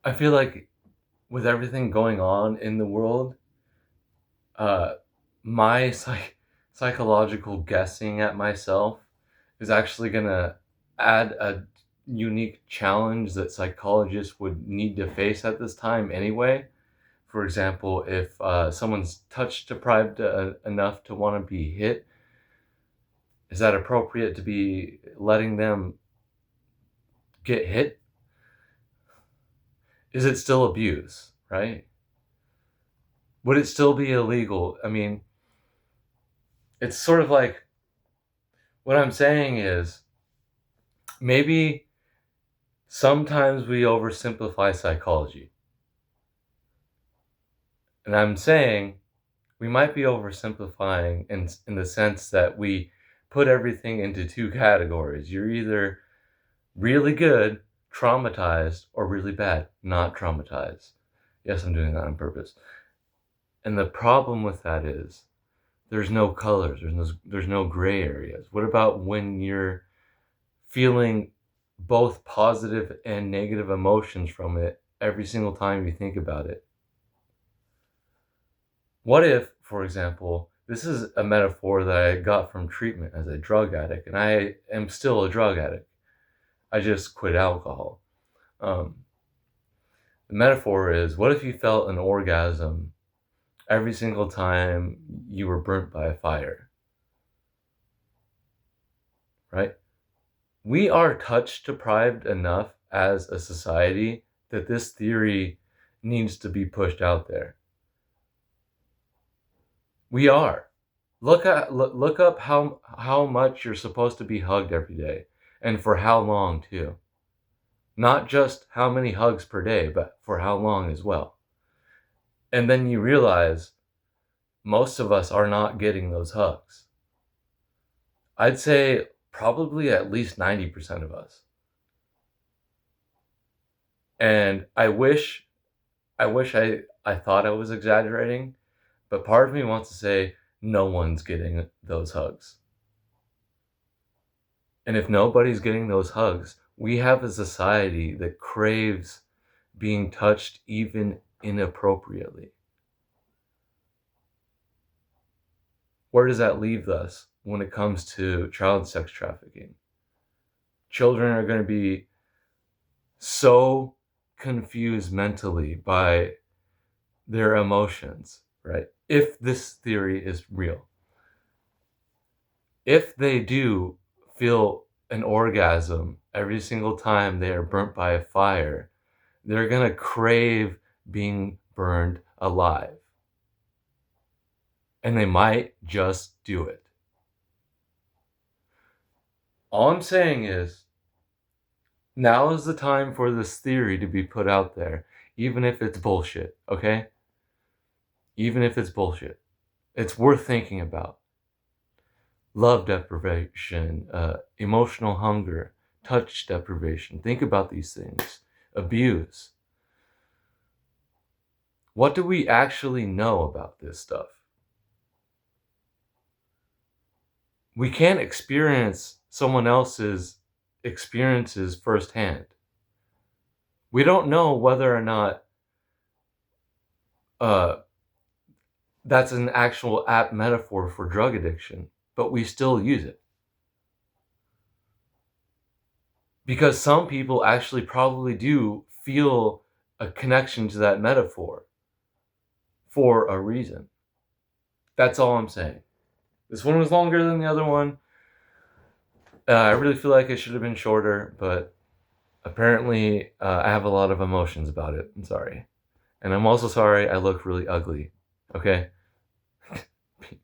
I feel like with everything going on in the world, uh, my psychological guessing at myself is actually gonna add a unique challenge that psychologists would need to face at this time anyway. For example, if someone's touch deprived enough to want to be hit, is that appropriate to be letting them get hit? Is it still abuse, right? Would it still be illegal? I mean, it's sort of like what I'm saying is maybe sometimes we oversimplify psychology. And I'm saying we might be oversimplifying in the sense that we put everything into two categories. You're either really good, traumatized, or really bad, not traumatized. Yes, I'm doing that on purpose. And the problem with that is there's no colors, there's no gray areas. What about when you're feeling both positive and negative emotions from it every single time you think about it? What if, for example, this is a metaphor that I got from treatment as a drug addict, and I am still a drug addict. I just quit alcohol. Um, the metaphor is, what if you felt an orgasm every single time you were burnt by a fire, right? We are touch deprived enough as a society that this theory needs to be pushed out there. We are. Look up how much you're supposed to be hugged every day, and for how long too. Not just how many hugs per day, but for how long as well. And then you realize most of us are not getting those hugs. I'd say probably at least 90% of us. And I thought I was exaggerating, but part of me wants to say no one's getting those hugs. And if nobody's getting those hugs, we have a society that craves being touched even inappropriately. Where does that leave us when it comes to child sex trafficking? Children are going to be so confused mentally by their emotions, right? If this theory is real. If they do feel an orgasm every single time they are burnt by a fire, they're going to crave being burned alive. And they might just do it. All I'm saying is, now is the time for this theory to be put out there, even if it's bullshit, okay? Even if it's bullshit. It's worth thinking about. Love deprivation, emotional hunger, touch deprivation. Think about these things. Abuse. What do we actually know about this stuff? We can't experience someone else's experiences firsthand. We don't know whether or not that's an actual apt metaphor for drug addiction, but we still use it. Because some people actually probably do feel a connection to that metaphor for a reason. That's all I'm saying. This one was longer than the other one. I really feel like it should have been shorter, but apparently I have a lot of emotions about it. I'm sorry. And I'm also sorry I look really ugly. Okay? Peace.